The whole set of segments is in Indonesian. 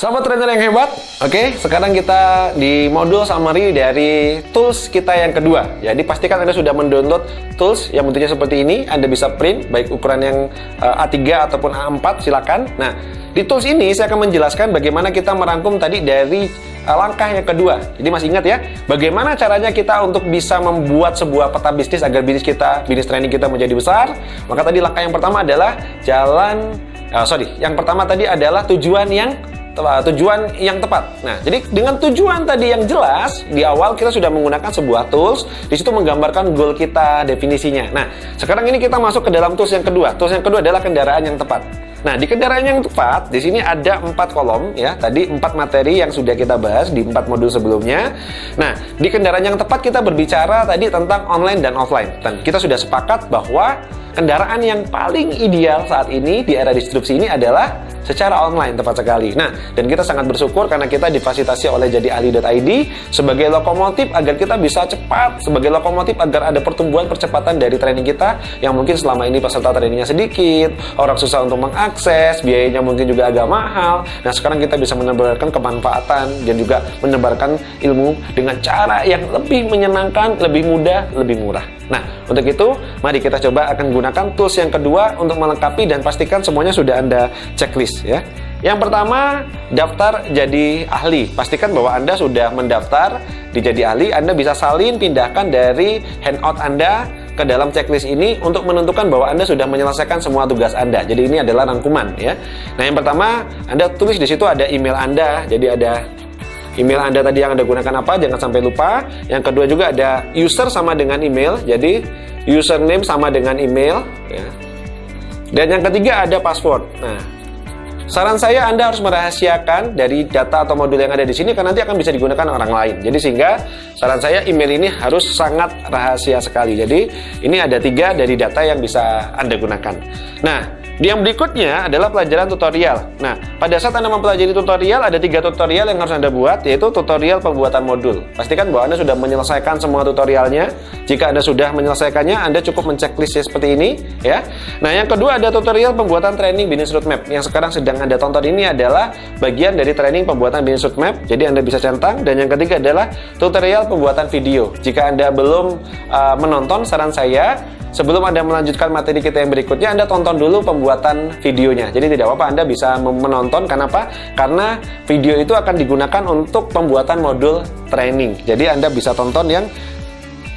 Sahabat trainer yang hebat, oke, sekarang kita di modul summary dari tools kita yang kedua. Jadi pastikan Anda sudah mendownload tools yang bentuknya seperti ini. Anda bisa print, baik ukuran yang A3 ataupun A4, silakan. Nah, di tools ini saya akan menjelaskan bagaimana kita merangkum tadi dari langkah yang kedua. Jadi masih ingat ya, bagaimana caranya kita untuk bisa membuat sebuah peta bisnis agar bisnis training kita menjadi besar. Maka tadi langkah yang pertama adalah yang pertama tadi adalah tujuan yang tepat. Nah, jadi dengan tujuan tadi yang jelas di awal kita sudah menggunakan sebuah tools, di situ menggambarkan goal kita, definisinya. Nah, sekarang ini kita masuk ke dalam tools yang kedua. Tools yang kedua adalah kendaraan yang tepat. Nah, di kendaraan yang tepat, di sini ada 4 kolom ya. Tadi 4 materi yang sudah kita bahas di 4 modul sebelumnya. Nah, di kendaraan yang tepat kita berbicara tadi tentang online dan offline. Dan kita sudah sepakat bahwa kendaraan yang paling ideal saat ini di era disrupsi ini adalah secara online, tepat sekali. Nah, dan kita sangat bersyukur karena kita difasilitasi oleh jadiahli.id sebagai lokomotif agar kita bisa cepat, sebagai lokomotif agar ada pertumbuhan percepatan dari training kita yang mungkin selama ini peserta trainingnya sedikit, orang susah untuk mengakses, biayanya mungkin juga agak mahal. Nah, sekarang kita bisa menebarkan kemanfaatan dan juga menebarkan ilmu dengan cara yang lebih menyenangkan, lebih mudah, lebih murah. Nah, untuk itu, mari kita coba akan gunakan tools yang kedua untuk melengkapi dan pastikan semuanya sudah Anda checklist ya. Yang pertama, daftar jadi ahli. Pastikan bahwa Anda sudah mendaftar di jadi ahli. Anda bisa salin pindahkan dari handout Anda ke dalam checklist ini untuk menentukan bahwa Anda sudah menyelesaikan semua tugas Anda. Jadi ini adalah rangkuman ya. Nah, yang pertama, Anda tulis di situ ada email Anda. Jadi ada email Anda tadi yang Anda gunakan apa, jangan sampai lupa. Yang kedua juga ada user sama dengan email, jadi username sama dengan email ya. Dan yang ketiga ada password. Nah, saran saya Anda harus merahasiakan dari data atau modul yang ada di sini karena nanti akan bisa digunakan orang lain. Jadi sehingga saran saya email ini harus sangat rahasia sekali. Jadi ini ada 3 dari data yang bisa Anda gunakan. Nah, yang berikutnya adalah pelajaran tutorial. Nah, pada saat Anda mempelajari tutorial, ada 3 tutorial yang harus Anda buat, yaitu tutorial pembuatan modul. Pastikan bahwa Anda sudah menyelesaikan semua tutorialnya. Jika Anda sudah menyelesaikannya, Anda cukup menceklisnya seperti ini, ya. Nah, yang kedua ada tutorial pembuatan training business roadmap. Yang sekarang sedang Anda tonton ini adalah bagian dari training pembuatan business roadmap. Jadi Anda bisa centang. Dan yang ketiga adalah tutorial pembuatan video. Jika Anda belum menonton, saran saya, sebelum Anda melanjutkan materi kita yang berikutnya, Anda tonton dulu pembuatan videonya. Jadi tidak apa-apa, Anda bisa menonton. Kenapa? Karena video itu akan digunakan untuk pembuatan modul training. Jadi Anda bisa tonton yang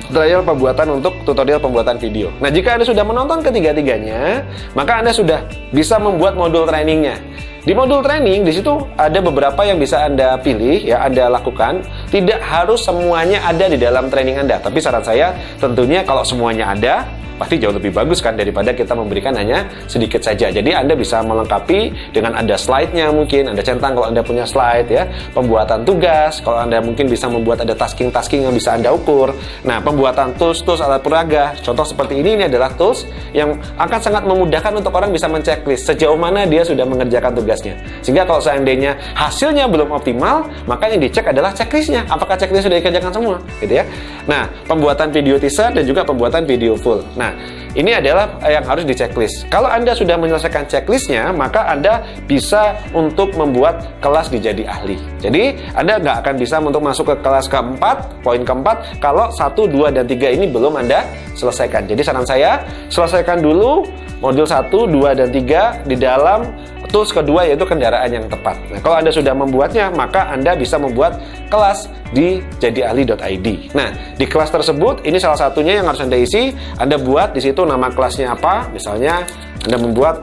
tutorial pembuatan untuk tutorial pembuatan video. Nah, jika Anda sudah menonton ketiga-tiganya, maka Anda sudah bisa membuat modul trainingnya. Di modul training, di situ ada beberapa yang bisa Anda pilih, ya Anda lakukan. Tidak harus semuanya ada di dalam training Anda. Tapi saran saya, tentunya kalau semuanya ada, pasti jauh lebih bagus kan daripada kita memberikan hanya sedikit saja. Jadi Anda bisa melengkapi dengan ada slide-nya mungkin, Anda centang kalau Anda punya slide ya, pembuatan tugas, kalau Anda mungkin bisa membuat ada tasking-tasking yang bisa Anda ukur. Nah, pembuatan tools alat peraga, contoh seperti ini adalah tools yang akan sangat memudahkan untuk orang bisa menceklis sejauh mana dia sudah mengerjakan tugasnya. Sehingga kalau seandainya hasilnya belum optimal, maka yang dicek adalah checklist-nya. Apakah checklist sudah dikerjakan semua? Gitu ya. Nah, pembuatan video teaser dan juga pembuatan video full. Nah, ini adalah yang harus di checklist. Kalau Anda sudah menyelesaikan checklistnya, maka Anda bisa untuk membuat kelas di jadi ahli. Jadi, Anda nggak akan bisa untuk masuk ke kelas keempat, poin keempat, kalau 1, 2, dan 3 ini belum Anda selesaikan. Jadi, saran saya, selesaikan dulu modul 1, 2, dan 3 di dalam tools kedua, yaitu kendaraan yang tepat. Nah, kalau Anda sudah membuatnya, maka Anda bisa membuat kelas di jadiahli.id. Nah, di kelas tersebut, ini salah satunya yang harus Anda isi. Anda buat di situ nama kelasnya apa. Misalnya, Anda membuat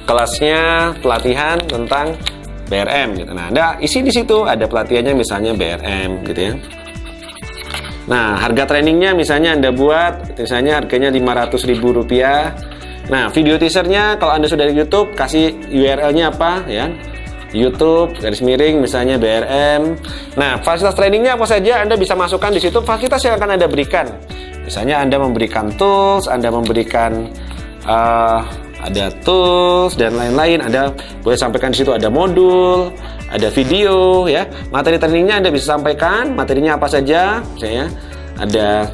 kelasnya pelatihan tentang BRM gitu. Nah, Anda isi di situ, ada pelatihannya misalnya BRM gitu ya. Nah, harga trainingnya misalnya Anda buat, misalnya harganya Rp500.000. Nah, video teasernya kalau Anda sudah di YouTube, kasih URL-nya apa ya? YouTube _ misalnya BRM. Nah, fasilitas trainingnya apa saja Anda bisa masukkan di situ, fasilitas yang akan Anda berikan. Misalnya Anda memberikan tools, Anda memberikan ada tools dan lain-lain. Anda boleh sampaikan di situ ada modul, ada video ya. Materi trainingnya Anda bisa sampaikan, materinya apa saja. Misalnya ada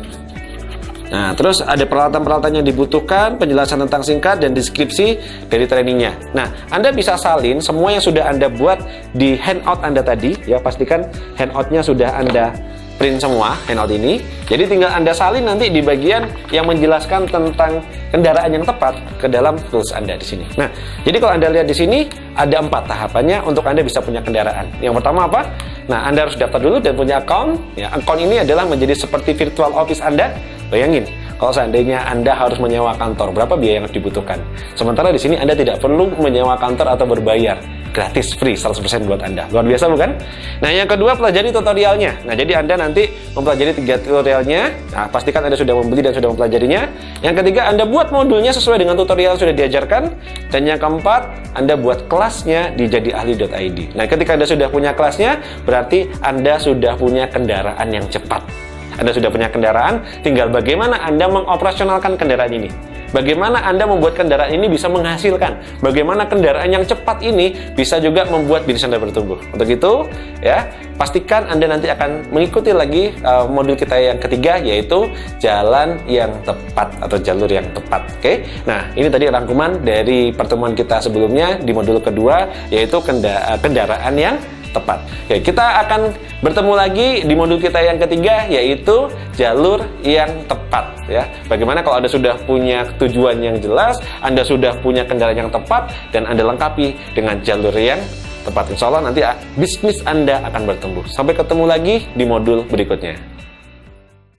Nah, terus ada peralatan-peralatan yang dibutuhkan, penjelasan tentang singkat, dan deskripsi dari trainingnya. Nah, Anda bisa salin semua yang sudah Anda buat di handout Anda tadi, ya pastikan handoutnya sudah Anda print semua, handout ini. Jadi tinggal Anda salin nanti di bagian yang menjelaskan tentang kendaraan yang tepat ke dalam tools Anda di sini. Nah, jadi kalau Anda lihat di sini ada 4 tahapannya untuk Anda bisa punya kendaraan. Yang pertama apa? Nah, Anda harus daftar dulu dan punya account. Ya, account ini adalah menjadi seperti virtual office Anda. Bayangin, kalau seandainya Anda harus menyewa kantor, berapa biaya yang dibutuhkan? Sementara di sini Anda tidak perlu menyewa kantor atau berbayar. Gratis, free, 100% buat Anda. Luar biasa bukan? Nah, yang kedua, pelajari tutorialnya. Nah, jadi Anda nanti mempelajari 3 tutorialnya. Nah, pastikan Anda sudah membeli dan sudah mempelajarinya. Yang ketiga, Anda buat modulnya sesuai dengan tutorial yang sudah diajarkan. Dan yang keempat, Anda buat kelasnya di jadiahli.id. Nah, ketika Anda sudah punya kelasnya, berarti Anda sudah punya kendaraan yang cepat. Anda sudah punya kendaraan, tinggal bagaimana Anda mengoperasionalkan kendaraan ini. Bagaimana Anda membuat kendaraan ini bisa menghasilkan. Bagaimana kendaraan yang cepat ini bisa juga membuat bisnis Anda bertumbuh. Untuk itu, ya, pastikan Anda nanti akan mengikuti lagi modul kita yang ketiga, yaitu jalan yang tepat atau jalur yang tepat. Oke? Nah, ini tadi rangkuman dari pertemuan kita sebelumnya di modul kedua, yaitu kendaraan yang tepat. Oke, kita akan bertemu lagi di modul kita yang ketiga, yaitu jalur yang tepat, ya. Bagaimana kalau Anda sudah punya tujuan yang jelas, Anda sudah punya kendaraan yang tepat, dan Anda lengkapi dengan jalur yang tepat. Insya Allah nanti bisnis Anda akan bertumbuh. Sampai ketemu lagi di modul berikutnya.